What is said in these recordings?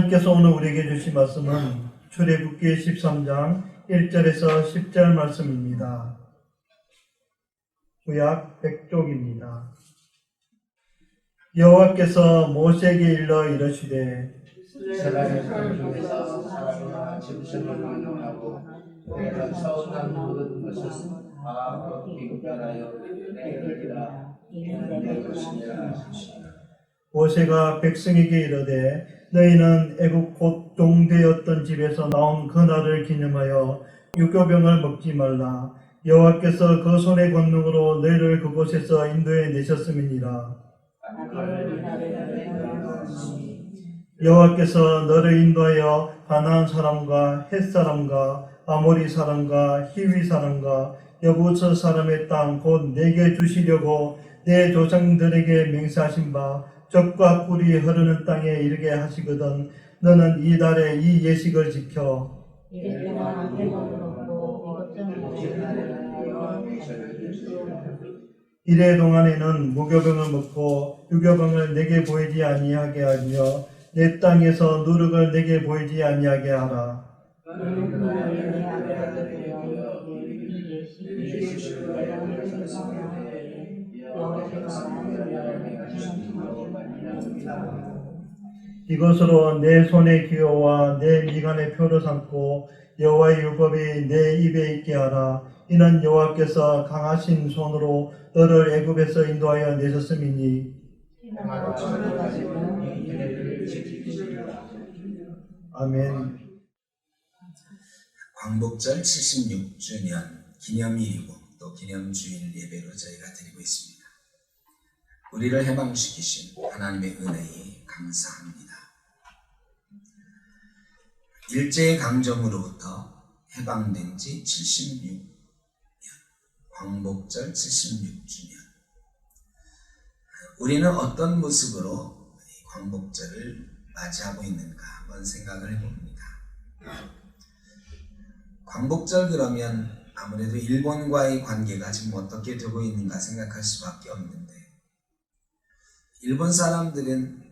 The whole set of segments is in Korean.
하나님께서 오늘 우리에게 주신 말씀은 출애굽기 13장 1절에서 10절 말씀입니다. 구약 100쪽입니다. 여호와께서 모세에게 일러 이르시되 이스라엘 사람 중에서 사람이나 짐승을 망령하고 내가 서운한 모든 것은 다 비급변하여 내게 이르리라. 이는 내 것이니라 하시니라. 모세가 백성에게 이르되 너희는 애굽 곧 종되었던 집에서 나온 그날을 기념하여 유교병을 먹지 말라. 여호와께서 그 손의 권능으로 너희를 그곳에서 인도해 내셨음이니라. 여호와께서 너를 인도하여 가나안 사람과 헷 사람과 아모리 사람과 히위 사람과 여부스 사람의 땅 곧 내게 주시려고 내 조상들에게 맹세하신 바 젖과 꿀이 흐르는 땅에 이르게 하시거든. 너는 이 달에 이 예식을 지켜 이래 동안에는 무교병을 먹고 유교병을 내게 보이지 아니하게 하며 내 땅에서 누룩을 내게 보이지 아니하게 하라. 이것으로 내 손의 기호와 내 미간의 표를 삼고 여호와의 율법이 내 입에 있게 하라. 이는 여호와께서 강하신 손으로 너를 애굽에서 인도하여 내셨음이니. 아멘. 광복절 76주년 기념일이고 또 기념주일 예배로 저희가 드리고 있습니다. 우리를 해방시키신 하나님의 은혜에 감사합니다. 일제강점으로부터 해방된 지 76년, 광복절 76주년. 우리는 어떤 모습으로 광복절을 맞이하고 있는가 한번 생각을 해봅니다. 광복절 그러면 아무래도 일본과의 관계가 지금 어떻게 되고 있는가 생각할 수밖에 없는데, 일본 사람들은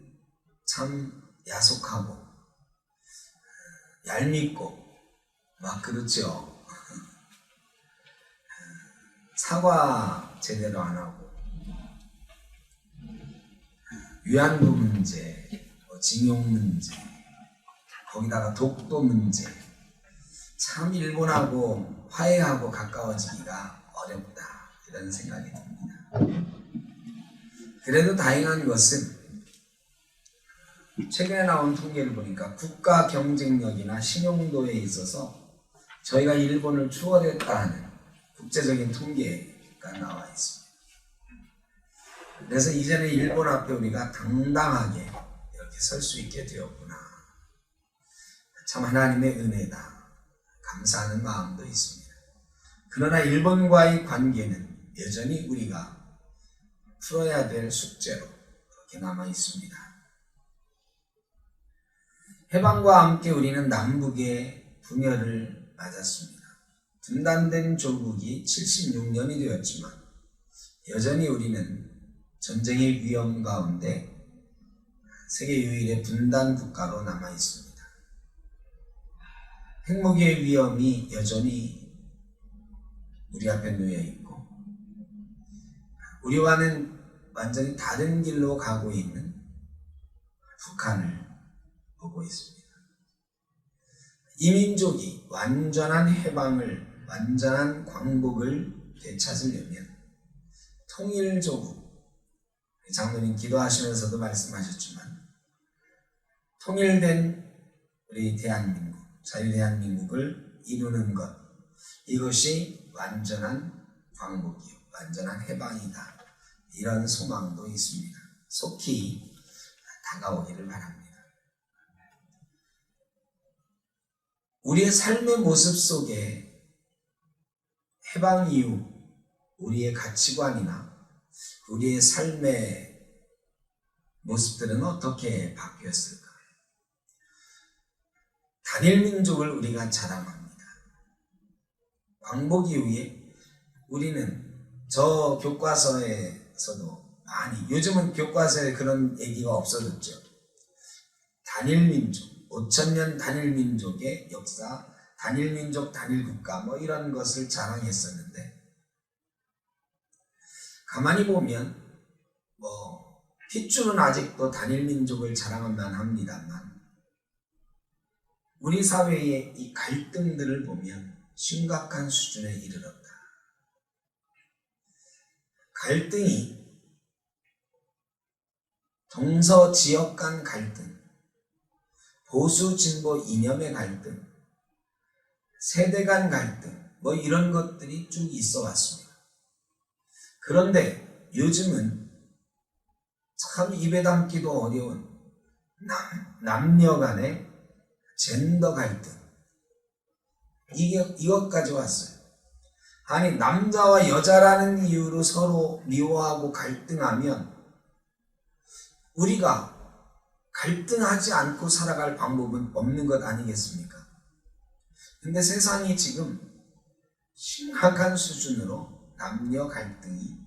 참 야속하고 얄밉고 막 그렇죠. 사과 제대로 안 하고 위안부 문제, 징용 문제, 거기다가 독도 문제, 참 일본하고 화해하고 가까워지기가 어렵다 이런 생각이 듭니다. 그래도 다행한 것은 최근에 나온 통계를 보니까 국가 경쟁력이나 신용도에 있어서 저희가 일본을 추월했다 하는 국제적인 통계가 나와 있습니다. 그래서 이제는 일본 앞에 우리가 당당하게 이렇게 설 수 있게 되었구나. 참 하나님의 은혜다. 감사하는 마음도 있습니다. 그러나 일본과의 관계는 여전히 우리가 풀어야 될 숙제로 그렇게 남아 있습니다. 해방과 함께 우리는 남북의 분열을 맞았습니다. 분단된 조국이 76년이 되었지만 여전히 우리는 전쟁의 위험 가운데 세계 유일의 분단 국가로 남아 있습니다. 핵무기의 위험이 여전히 우리 앞에 놓여 있고 우리와는 완전히 다른 길로 가고 있는 북한을 보고 있습니다. 이 민족이 완전한 해방을, 완전한 광복을 되찾으려면 통일조국, 장로님 기도하시면서도 말씀하셨지만 통일된 우리 대한민국, 자유대한민국을 이루는 것, 이것이 완전한 광복이요, 완전한 해방이다. 이런 소망도 있습니다. 속히 다가오기를 바랍니다. 우리의 삶의 모습 속에 해방 이후 우리의 가치관이나 우리의 삶의 모습들은 어떻게 바뀌었을까? 단일 민족을 우리가 자랑합니다. 광복 이후에 우리는 저 교과서에서도 많이, 요즘은 교과서에 그런 얘기가 없어졌죠. 단일 민족, 5천년 단일 민족의 역사, 단일 민족, 단일 국가 뭐 이런 것을 자랑했었는데 가만히 보면 뭐 핏줄은 아직도 단일 민족을 자랑만 합니다만 우리 사회의 이 갈등들을 보면 심각한 수준에 이르렀다. 갈등이 동서 지역 간 갈등, 보수 진보 이념의 갈등, 세대 간 갈등 뭐 이런 것들이 쭉 있어 왔습니다. 그런데 요즘은 참 입에 담기도 어려운 남녀 간의 젠더 갈등 이것까지 왔어요. 아니 남자와 여자라는 이유로 서로 미워하고 갈등하면 우리가 갈등하지 않고 살아갈 방법은 없는 것 아니겠습니까? 근데 세상이 지금 심각한 수준으로 남녀 갈등이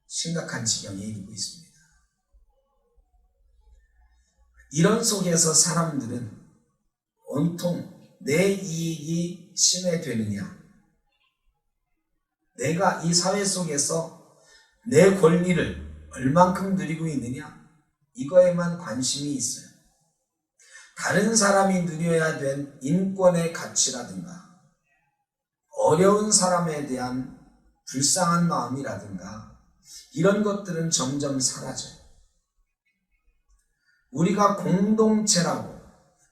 심각한 지경에 이르고 있습니다. 이런 속에서 사람들은 온통 내 이익이 침해되느냐, 내가 이 사회 속에서 내 권리를 얼만큼 누리고 있느냐, 이거에만 관심이 있어요. 다른 사람이 누려야 된 인권의 가치라든가 어려운 사람에 대한 불쌍한 마음이라든가 이런 것들은 점점 사라져요. 우리가 공동체라고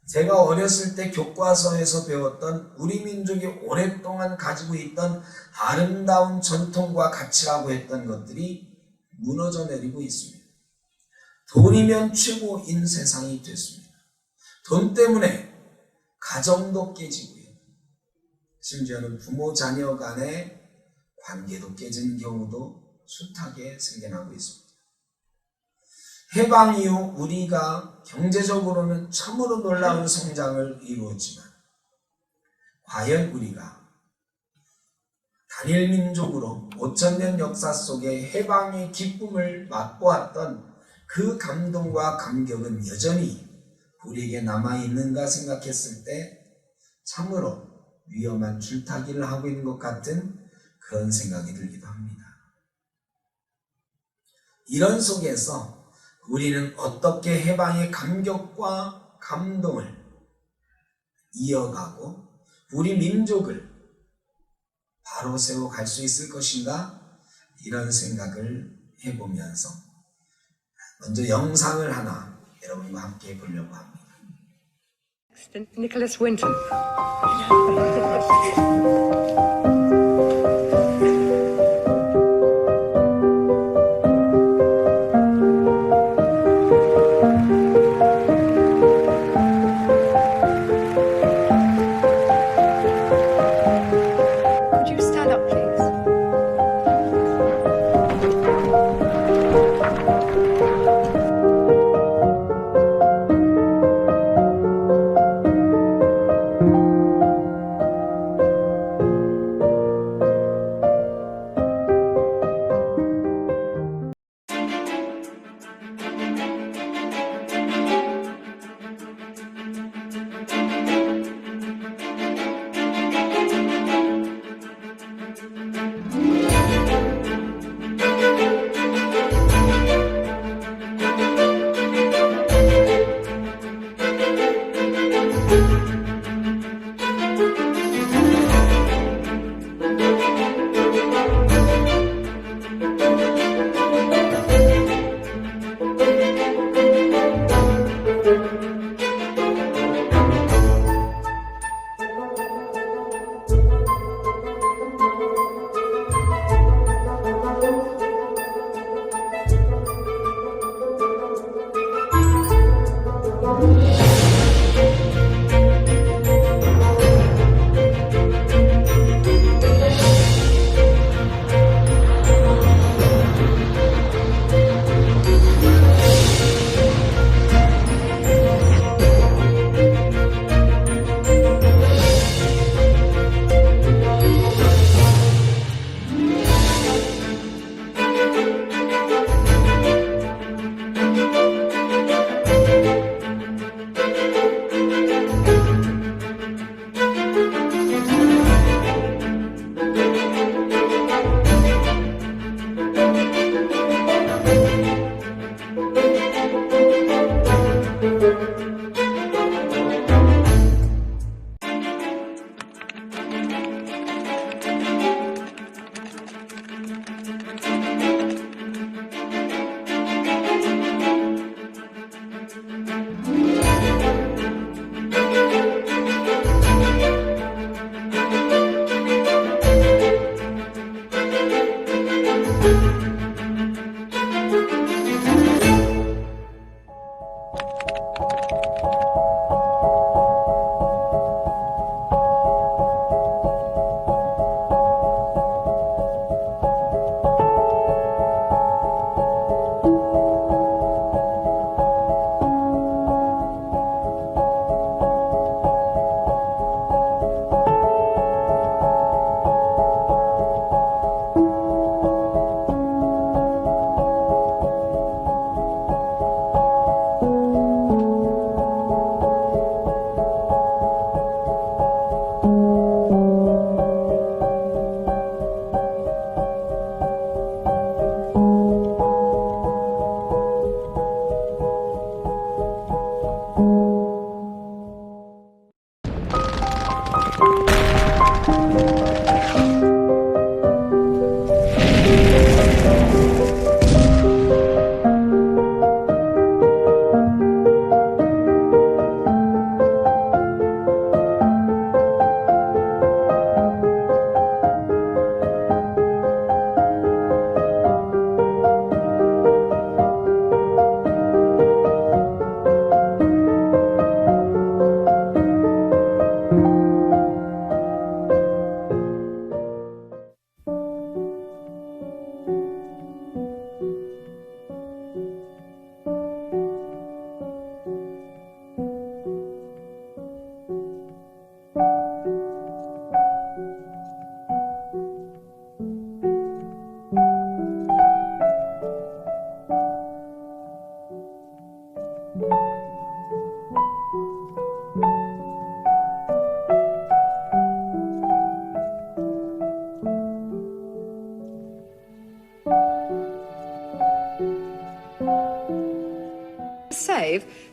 제가 어렸을 때 교과서에서 배웠던 우리 민족이 오랫동안 가지고 있던 아름다운 전통과 가치라고 했던 것들이 무너져 내리고 있습니다. 돈이면 최고인 세상이 됐습니다. 돈 때문에 가정도 깨지고요. 심지어는 부모 자녀 간의 관계도 깨진 경우도 숱하게 생겨나고 있습니다. 해방 이후 우리가 경제적으로는 참으로 놀라운 성장을 이루었지만 과연 우리가 단일 민족으로 5천년 역사 속에 해방의 기쁨을 맛보았던 그 감동과 감격은 여전히 우리에게 남아있는가 생각했을 때 참으로 위험한 줄타기를 하고 있는 것 같은 그런 생각이 들기도 합니다. 이런 속에서 우리는 어떻게 해방의 감격과 감동을 이어가고 우리 민족을 바로 세워 갈 수 있을 것인가, 이런 생각을 해보면서 먼저 영상을 하나 여러분과 함께 보려고 합니다. Nicholas Winton. Could you stand up, please?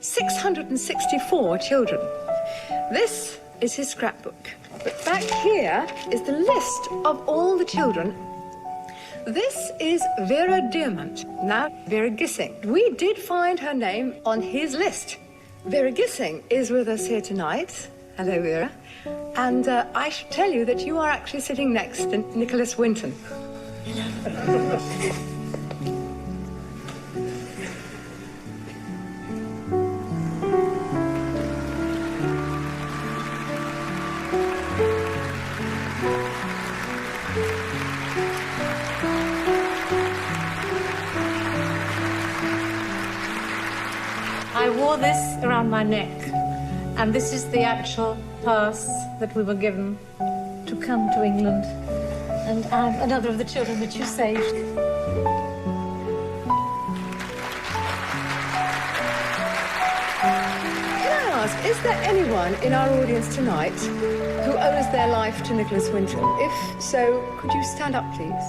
664 children. This is his scrapbook. But back here is the list of all the children. This is Vera Diamant, now Vera Gissing. We did find her name on his list. Vera Gissing is with us here tonight. Hello, Vera. And I should tell you that you are actually sitting next to Nicholas Winton. I wore this around my neck, and this is the actual pass that we were given to come to England. And I'm another of the children that you saved. Can I ask, is there anyone in our audience tonight who owes their life to Nicholas Winton? If so, could you stand up, please?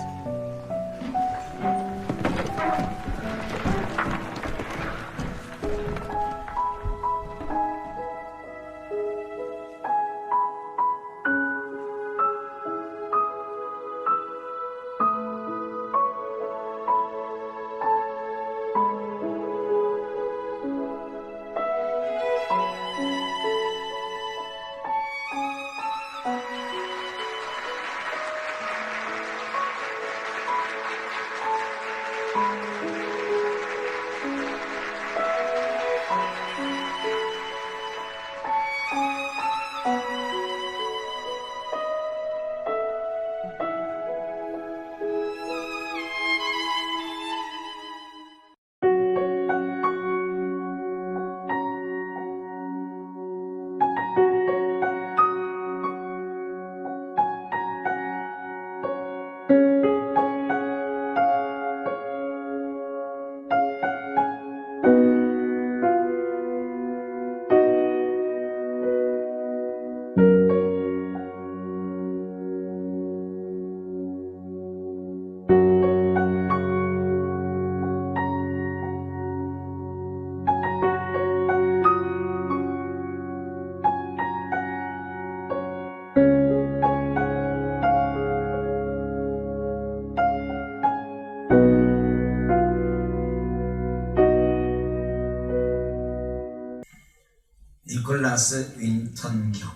니콜라스 윈턴 경,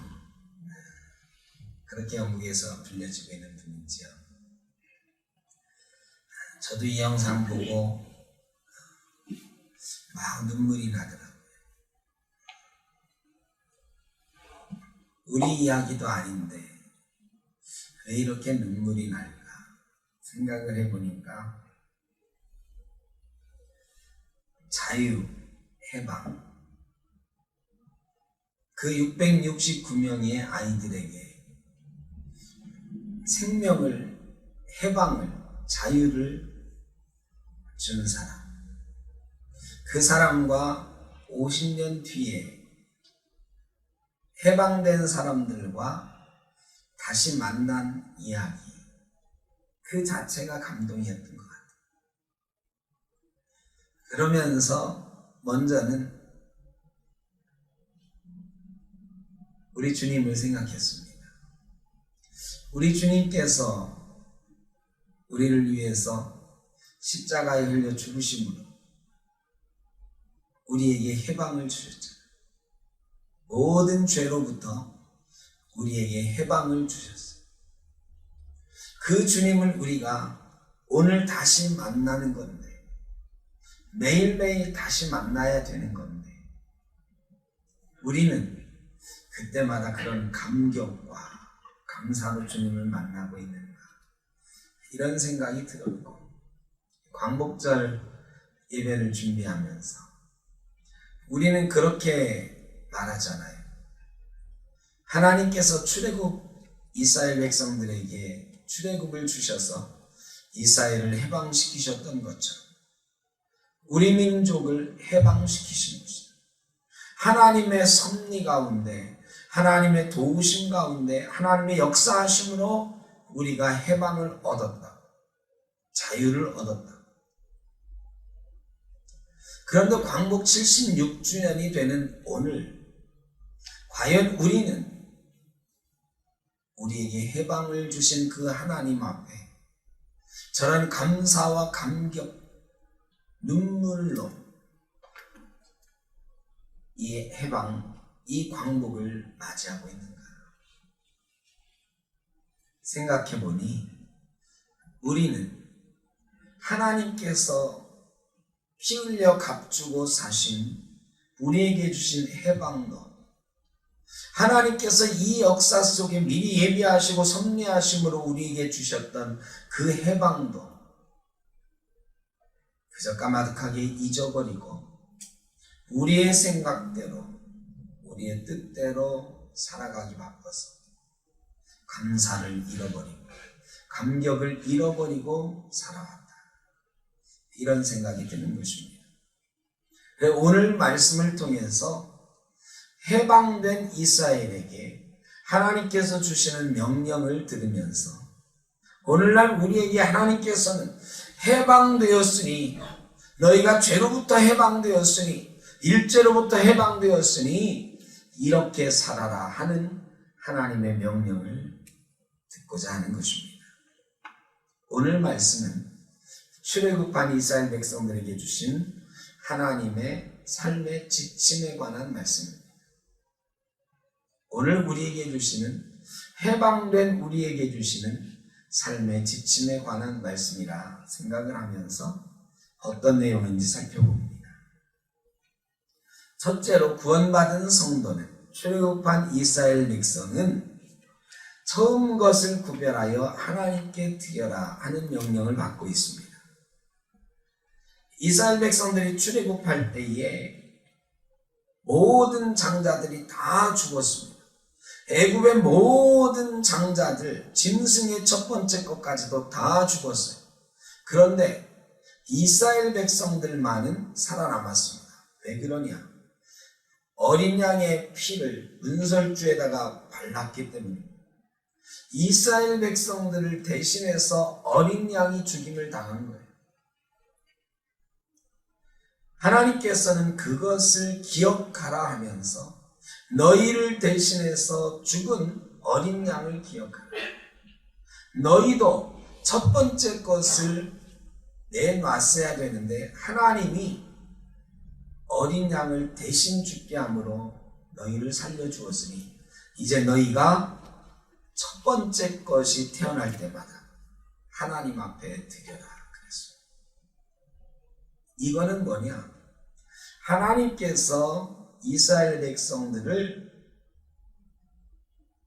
그렇게 영국에서 불려지고 있는 분이지요. 저도 이 영상 보고 막 눈물이 나더라고요. 우리 이야기도 아닌데 왜 이렇게 눈물이 날까 생각을 해보니까 자유, 해방, 그 669명의 아이들에게 생명을, 해방을, 자유를 주는 사람, 그 사람과 50년 뒤에 해방된 사람들과 다시 만난 이야기, 그 자체가 감동이었던 것 같아요. 그러면서 먼저는 우리 주님을 생각했습니다. 우리 주님께서 우리를 위해서 십자가에 흘려 죽으심으로 우리에게 해방을 주셨잖아요. 모든 죄로부터 우리에게 해방을 주셨어요. 그 주님을 우리가 오늘 다시 만나는 건데, 매일매일 다시 만나야 되는 건데, 우리는 그때마다 그런 감격과 감사로 주님을 만나고 있는가, 이런 생각이 들었고, 광복절 예배를 준비하면서 우리는 그렇게 말하잖아요. 하나님께서 출애굽 이스라엘 백성들에게 출애굽을 주셔서 이스라엘을 해방시키셨던 것처럼 우리 민족을 해방시키신 것입니다. 하나님의 섭리 가운데, 하나님의 도우심 가운데, 하나님의 역사하심으로 우리가 해방을 얻었다, 자유를 얻었다. 그런데 광복 76주년이 되는 오늘 과연 우리는 우리에게 해방을 주신 그 하나님 앞에 저런 감사와 감격, 눈물로 이 해방, 이 광복을 맞이하고 있는가? 생각해 보니 우리는 하나님께서 피 흘려 값주고 사신 우리에게 주신 해방도, 하나님께서 이 역사 속에 미리 예비하시고 섭리하심으로 우리에게 주셨던 그 해방도 그저 까마득하게 잊어버리고 우리의 생각대로, 우리의 뜻대로 살아가기 바빠서 감사를 잃어버리고 감격을 잃어버리고 살아왔다. 이런 생각이 드는 것입니다. 오늘 말씀을 통해서 해방된 이스라엘에게 하나님께서 주시는 명령을 들으면서 오늘날 우리에게 하나님께서는 해방되었으니, 너희가 죄로부터 해방되었으니, 일죄로부터 해방되었으니 이렇게 살아라 하는 하나님의 명령을 듣고자 하는 것입니다. 오늘 말씀은 출애굽한 이스라엘 백성들에게 주신 하나님의 삶의 지침에 관한 말씀입니다. 오늘 우리에게 주시는, 해방된 우리에게 주시는 삶의 지침에 관한 말씀이라 생각을 하면서 어떤 내용인지 살펴봅니다. 첫째로, 구원받은 성도는, 출애굽한 이스라엘 백성은 처음 것을 구별하여 하나님께 드려라 하는 명령을 받고 있습니다. 이스라엘 백성들이 출애굽할 때에 모든 장자들이 다 죽었습니다. 애굽의 모든 장자들, 짐승의 첫 번째 것까지도 다 죽었어요. 그런데 이스라엘 백성들만은 살아남았습니다. 왜 그러냐? 어린 양의 피를 문설주에다가 발랐기 때문입니다. 이스라엘 백성들을 대신해서 어린 양이 죽임을 당한 거예요. 하나님께서는 그것을 기억하라 하면서 너희를 대신해서 죽은 어린 양을 기억하라. 너희도 첫 번째 것을 내놨어야 되는데 하나님이 어린 양을 대신 죽게 함으로 너희를 살려주었으니 이제 너희가 첫 번째 것이 태어날 때마다 하나님 앞에 드려라 그랬어요. 이거는 뭐냐? 하나님께서 이스라엘 백성들을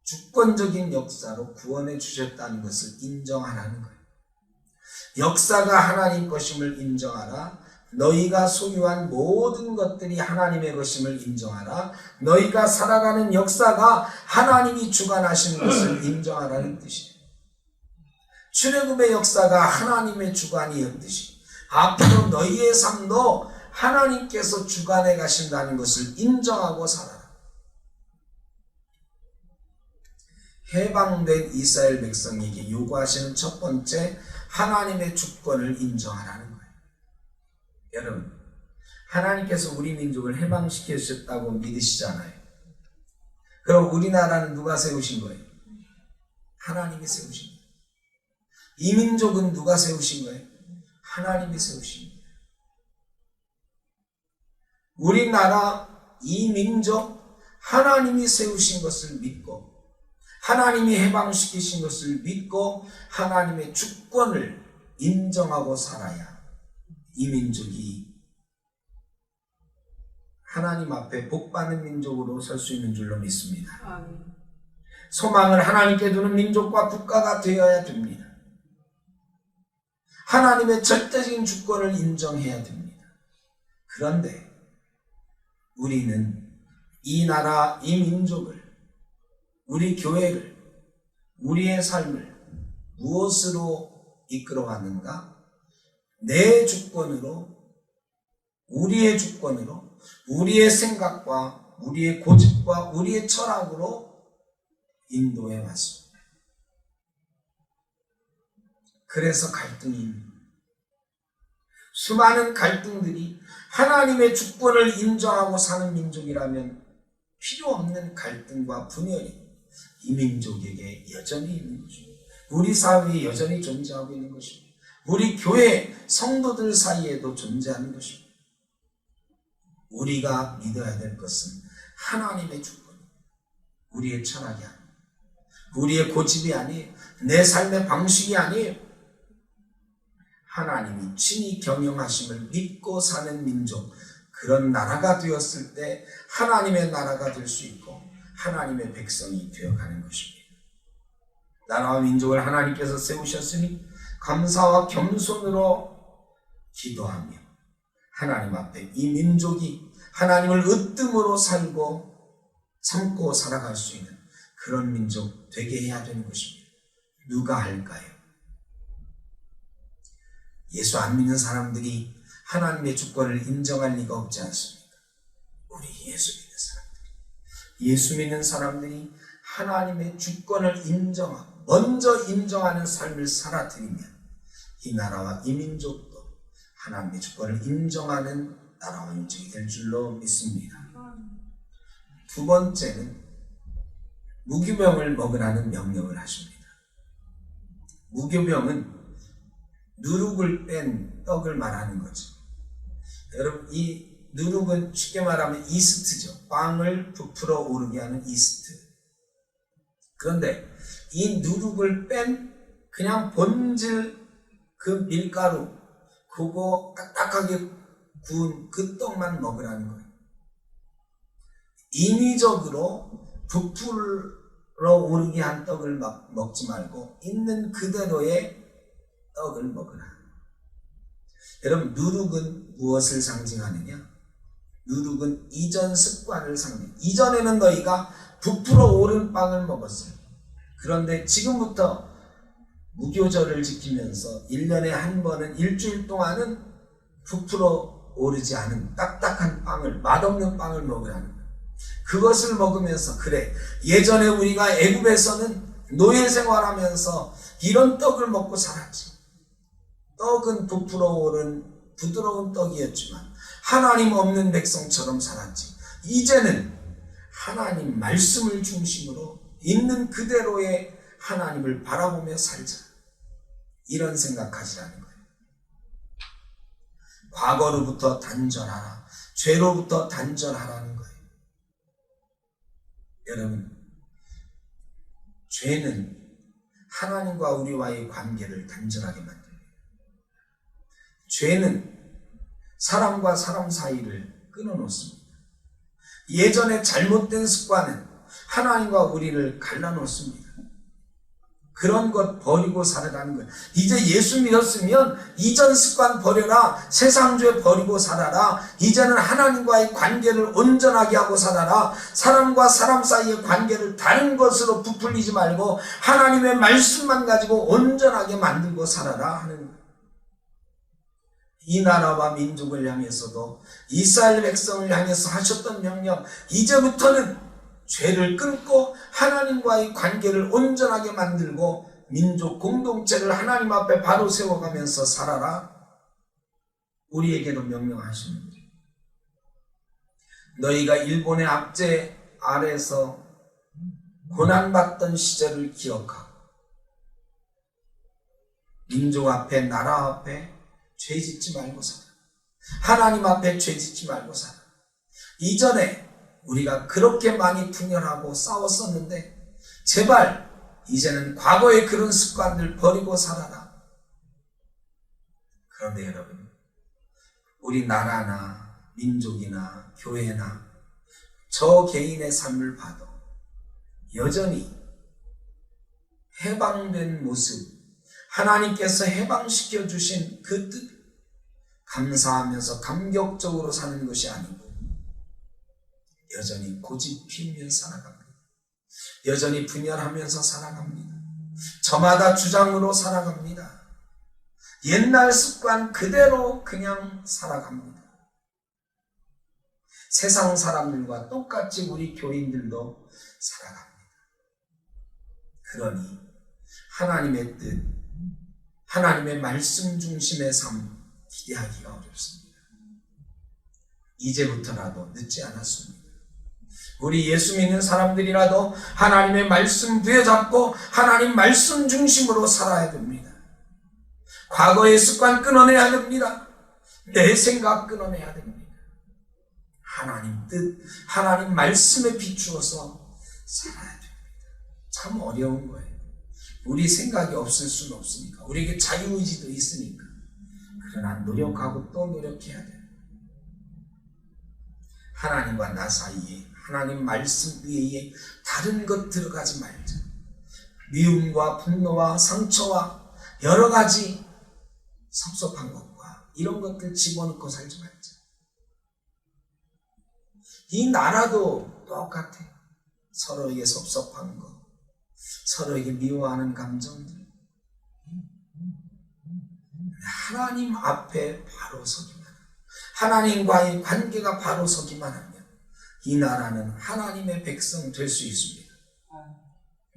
주권적인 역사로 구원해 주셨다는 것을 인정하라는 거예요. 역사가 하나님 것임을 인정하라. 너희가 소유한 모든 것들이 하나님의 것임을 인정하라. 너희가 살아가는 역사가 하나님이 주관하시는 것을 인정하라는 뜻이에요. 출애굽의 역사가 하나님의 주관이었듯이 앞으로 너희의 삶도 하나님께서 주관해 가신다는 것을 인정하고 살아라. 해방된 이스라엘 백성에게 요구하시는 첫 번째, 하나님의 주권을 인정하라는 거예요. 여러분, 하나님께서 우리 민족을 해방시켜 주셨다고 믿으시잖아요. 그럼 우리나라는 누가 세우신 거예요? 하나님이 세우신 거예요. 이 민족은 누가 세우신 거예요? 하나님이 세우신 거예요. 우리나라, 이 민족, 하나님이 세우신 것을 믿고 하나님이 해방시키신 것을 믿고 하나님의 주권을 인정하고 살아야 이 민족이 하나님 앞에 복받는 민족으로 설 수 있는 줄로 믿습니다. 소망을 하나님께 두는 민족과 국가가 되어야 됩니다. 하나님의 절대적인 주권을 인정해야 됩니다. 그런데 우리는 이 나라, 이 민족을, 우리 교회를, 우리의 삶을 무엇으로 이끌어왔는가? 내 주권으로, 우리의 주권으로, 우리의 생각과 우리의 고집과 우리의 철학으로 인도해 왔습니다. 그래서 갈등입니다. 수많은 갈등들이 하나님의 주권을 인정하고 사는 민족이라면 필요 없는 갈등과 분열이 이 민족에게 여전히 있는 것입니다. 우리 사회에 여전히 존재하고 있는 것입니다. 우리 교회 성도들 사이에도 존재하는 것입니다. 우리가 믿어야 될 것은 하나님의 주권, 우리의 철학이 아니에요. 우리의 고집이 아니에요. 내 삶의 방식이 아니에요. 하나님이 친히 경영하심을 믿고 사는 민족, 그런 나라가 되었을 때 하나님의 나라가 될 수 있고 하나님의 백성이 되어가는 것입니다. 나라와 민족을 하나님께서 세우셨으니 감사와 겸손으로 기도하며 하나님 앞에 이 민족이 하나님을 으뜸으로 살고 참고 살아갈 수 있는 그런 민족 되게 해야 되는 것입니다. 누가 할까요? 예수 안 믿는 사람들이 하나님의 주권을 인정할 리가 없지 않습니까? 우리 예수 믿는 사람들이, 예수 믿는 사람들이 하나님의 주권을 인정하고 먼저 인정하는 삶을 살아드리면 이 나라와 이 민족도 하나님의 주권을 인정하는 나라와 민족이 될 줄로 믿습니다. 두 번째는 무교병을 먹으라는 명령을 하십니다. 무교병은 누룩을 뺀 떡을 말하는 거죠. 여러분, 이 누룩은 쉽게 말하면 이스트죠. 빵을 부풀어 오르게 하는 이스트. 그런데 이 누룩을 뺀 그냥 본질 그 밀가루, 그거 딱딱하게 구운 그 떡만 먹으라는 거예요. 인위적으로 부풀어 오르게 한 떡을 먹지 말고 있는 그대로의 떡을 먹으라. 여러분, 누룩은 무엇을 상징하느냐? 누룩은 이전 습관을 상징. 이전에는 너희가 부풀어 오른 빵을 먹었어요. 그런데 지금부터 무교절을 지키면서 1년에 한 번은 일주일 동안은 부풀어 오르지 않은 딱딱한 빵을, 맛없는 빵을 먹으라는 거예요. 그것을 먹으면서 그래, 예전에 우리가 애굽에서는 노예 생활하면서 이런 떡을 먹고 살았지. 떡은 부풀어 오른 부드러운 떡이었지만 하나님 없는 백성처럼 살았지. 이제는 하나님 말씀을 중심으로 있는 그대로의 하나님을 바라보며 살자. 이런 생각하시라는 거예요. 과거로부터 단절하라. 죄로부터 단절하라는 거예요. 여러분, 죄는 하나님과 우리와의 관계를 단절하게 만듭니다. 죄는 사람과 사람 사이를 끊어놓습니다. 예전에 잘못된 습관은 하나님과 우리를 갈라놓습니다. 그런 것 버리고 살아가는 거예요. 이제 예수 믿었으면 이전 습관 버려라. 세상죄 버리고 살아라. 이제는 하나님과의 관계를 온전하게 하고 살아라. 사람과 사람 사이의 관계를 다른 것으로 부풀리지 말고 하나님의 말씀만 가지고 온전하게 만들고 살아라 하는 거예요. 이 나라와 민족을 향해서도 이스라엘 백성을 향해서 하셨던 명령, 이제부터는 죄를 끊고 하나님과의 관계를 온전하게 만들고 민족 공동체를 하나님 앞에 바로 세워가면서 살아라. 우리에게도 명령하십니다. 너희가 일본의 압제 아래서 고난받던 시절을 기억하고 민족 앞에, 나라 앞에 죄 짓지 말고 살아. 하나님 앞에 죄 짓지 말고 살아. 이전에 우리가 그렇게 많이 분열하고 싸웠었는데 제발 이제는 과거의 그런 습관들 버리고 살아라. 그런데 여러분, 우리 나라나 민족이나 교회나 저 개인의 삶을 봐도 여전히 해방된 모습, 하나님께서 해방시켜 주신 그 뜻, 감사하면서 감격적으로 사는 것이 아니고 여전히 고집 피우며 살아갑니다. 여전히 분열하면서 살아갑니다. 저마다 주장으로 살아갑니다. 옛날 습관 그대로 그냥 살아갑니다. 세상 사람들과 똑같이 우리 교인들도 살아갑니다. 그러니 하나님의 뜻, 하나님의 말씀 중심의 삶, 기대하기가 어렵습니다. 이제부터라도 늦지 않았습니다. 우리 예수 믿는 사람들이라도 하나님의 말씀 부여잡고 하나님 말씀 중심으로 살아야 됩니다. 과거의 습관 끊어내야 됩니다. 내 생각 끊어내야 됩니다. 하나님 뜻, 하나님 말씀에 비추어서 살아야 됩니다. 참 어려운 거예요. 우리 생각이 없을 수는 없으니까, 우리에게 자유의지도 있으니까. 그러나 노력하고 또 노력해야 돼요. 하나님과 나 사이에, 하나님 말씀 외에 다른 것 들어가지 말자. 미움과 분노와 상처와 여러 가지 섭섭한 것과 이런 것들 집어넣고 살지 말자. 이 나라도 똑같아요. 서로에게 섭섭한 것, 서로에게 미워하는 감정들. 하나님 앞에 바로 서기만 하면, 하나님과의 관계가 바로 서기만 하면 이 나라는 하나님의 백성 될 수 있습니다.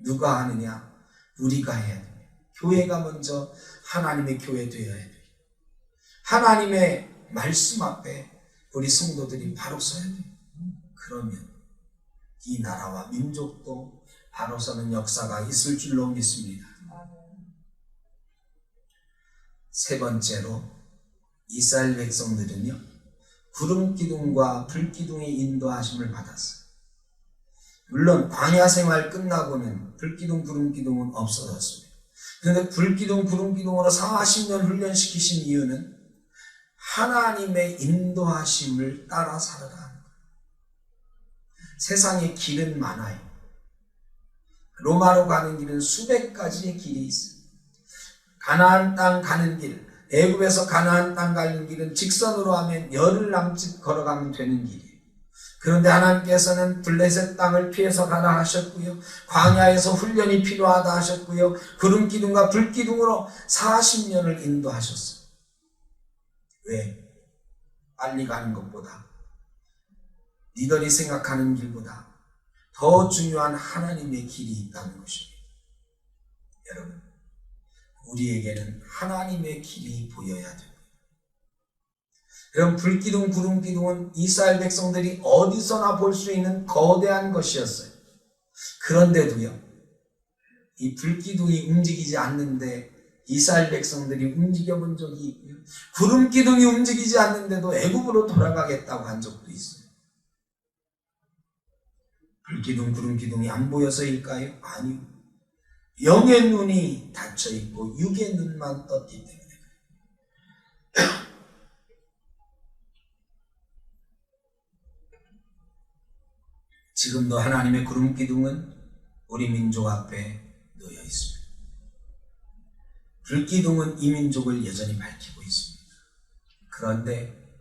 누가 하느냐? 우리가 해야 됩니다. 교회가 먼저 하나님의 교회 되어야 돼요. 하나님의 말씀 앞에 우리 성도들이 바로 서야 돼요. 그러면 이 나라와 민족도 바로 서는 역사가 있을 줄로 믿습니다. 세 번째로 이스라엘 백성들은요, 구름기둥과 불기둥의 인도하심을 받았어요. 물론 광야 생활 끝나고는 불기둥, 구름기둥은 없어졌습니다. 그런데 불기둥, 구름기둥으로 40년 훈련시키신 이유는 하나님의 인도하심을 따라 살아라 하는 거예요. 세상에 길은 많아요. 로마로 가는 길은 수백 가지의 길이 있어요. 가나안 땅 가는 길, 애굽에서 가나안 땅 가는 길은 직선으로 하면 열흘 남짓 걸어가면 되는 길이에요. 그런데 하나님께서는 블레셋 땅을 피해서 가라 하셨고요, 광야에서 훈련이 필요하다 하셨고요, 구름기둥과 불기둥으로 40년을 인도하셨어요. 왜? 빨리 가는 것보다, 니들이 생각하는 길보다 더 중요한 하나님의 길이 있다는 것입니다. 여러분, 우리에게는 하나님의 길이 보여야 됩니다. 여러분, 불기둥, 구름기둥은 이스라엘 백성들이 어디서나 볼 수 있는 거대한 것이었어요. 그런데도요, 이 불기둥이 움직이지 않는데 이스라엘 백성들이 움직여 본 적이 있고요, 구름기둥이 움직이지 않는데도 애굽으로 돌아가겠다고 한 적도 있어요. 불기둥, 구름기둥이 안 보여서일까요? 아니요. 영의 눈이 닫혀 있고 육의 눈만 떴기 때문에 그래요. 지금도 하나님의 구름기둥은 우리 민족 앞에 놓여 있습니다. 불기둥은 이 민족을 여전히 밝히고 있습니다. 그런데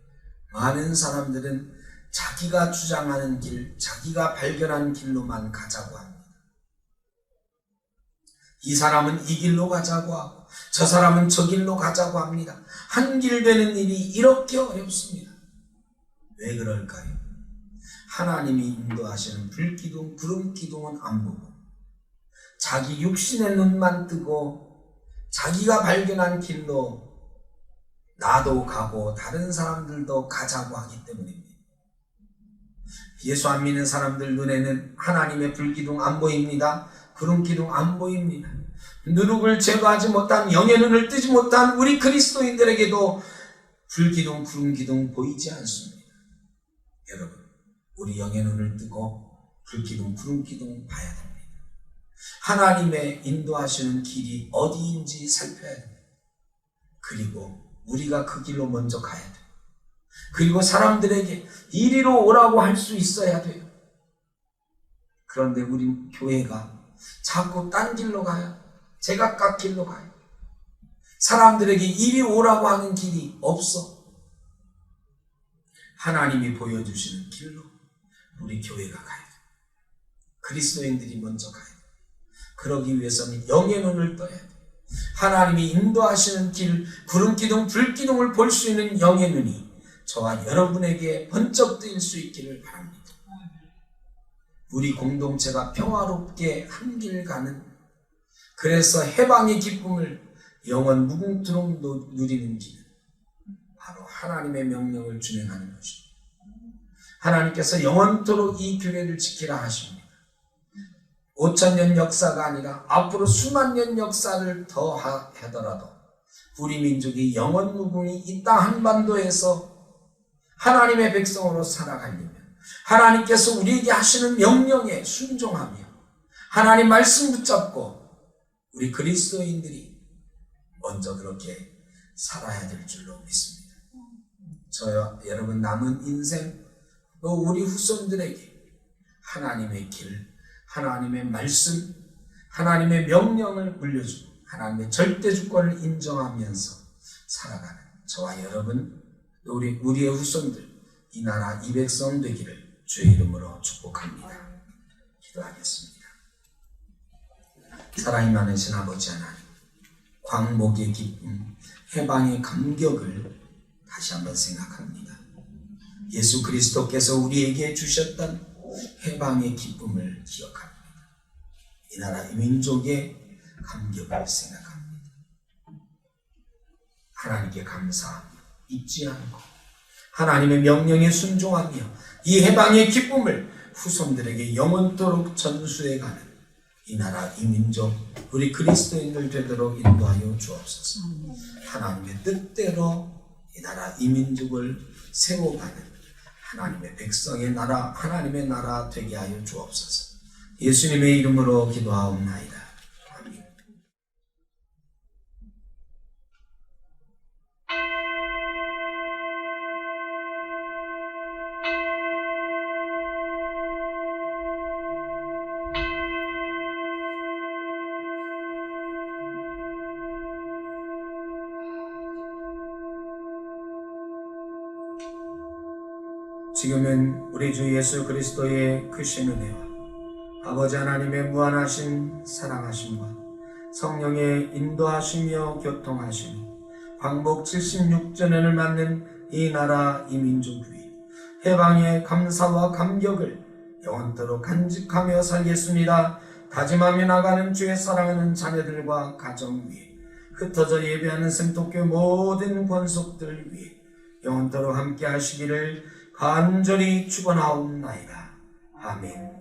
많은 사람들은 자기가 주장하는 길, 자기가 발견한 길로만 가자고 합니다. 이 사람은 이 길로 가자고 하고 저 사람은 저 길로 가자고 합니다. 한 길 되는 일이 이렇게 어렵습니다. 왜 그럴까요? 하나님이 인도하시는 불기둥, 구름기둥은 안 보고 자기 육신의 눈만 뜨고 자기가 발견한 길로 나도 가고 다른 사람들도 가자고 하기 때문입니다. 예수 안 믿는 사람들 눈에는 하나님의 불기둥 안 보입니다. 구름기둥 안 보입니다. 누룩을 제거하지 못한, 영의 눈을 뜨지 못한 우리 그리스도인들에게도 불기둥, 구름기둥 보이지 않습니다. 여러분, 우리 영의 눈을 뜨고 불기둥, 구름기둥 봐야 됩니다. 하나님의 인도하시는 길이 어디인지 살펴야 됩니다. 그리고 우리가 그 길로 먼저 가야 돼요. 그리고 사람들에게 이리로 오라고 할 수 있어야 돼요. 그런데 우리 교회가 자꾸 딴 길로 가요. 제각각 길로 가요. 사람들에게 이리 오라고 하는 길이 없어. 하나님이 보여주시는 길로 우리 교회가 가야 돼요. 그리스도인들이 먼저 가야 돼요. 그러기 위해서는 영의 눈을 떠야 돼요. 하나님이 인도하시는 길, 구름기둥, 불기둥을 볼 수 있는 영의 눈이 저와 여러분에게 번쩍 뜨일 수 있기를 바랍니다. 우리 공동체가 평화롭게 한 길 가는, 그래서 해방의 기쁨을 영원 무궁토록 누리는 길은 바로 하나님의 명령을 준행하는 것입니다. 하나님께서 영원토록 이 규례를 지키라 하십니다. 5,000년 역사가 아니라 앞으로 수만 년 역사를 더 하더라도 우리 민족이 영원 무궁이 이 땅 한반도에서 하나님의 백성으로 살아가려면 하나님께서 우리에게 하시는 명령에 순종하며 하나님 말씀 붙잡고 우리 그리스도인들이 먼저 그렇게 살아야 될 줄로 믿습니다. 저요 여러분 남은 인생 또 우리 후손들에게 하나님의 길, 하나님의 말씀, 하나님의 명령을 물려주고 하나님의 절대 주권을 인정하면서 살아가는 저와 여러분 또 우리의 후손들 이 나라 이 백성 되기를 주의 이름으로 축복합니다. 기도하겠습니다. 사랑이 많으신 아버지 하나님, 광복의 기쁨, 해방의 감격을 다시 한번 생각합니다. 예수 그리스도께서 우리에게 주셨던 해방의 기쁨을 기억합니다. 이 나라 이 민족의 감격을 생각합니다. 하나님께 감사하며 잊지 않고 하나님의 명령에 순종하며 이 해방의 기쁨을 후손들에게 영원토록 전수해가는 이 나라 이 민족 우리 그리스도인들 되도록 인도하여 주옵소서. 하나님의 뜻대로 이 나라 이 민족을 세워가는 하나님의 백성의 나라 하나님의 나라 되게 하여 주옵소서. 예수님의 이름으로 기도하옵나이다. 아멘. 지금은 우리 주 예수 그리스도의 크신 은혜와 아버지 하나님의 무한하신 사랑하심과 성령의 인도하시며 교통하심이 광복 76주년을 맞는 이 나라 이 민족 위에 해방의 감사와 감격을 영원토록 간직하며 살겠습니다. 다짐하며 나가는 주의 사랑하는 자녀들과 가정 위에 흩어져 예배하는 생독교 모든 권속들 위에 영원토록 함께 하시기를 간절히 축원하옵나이다. 아멘.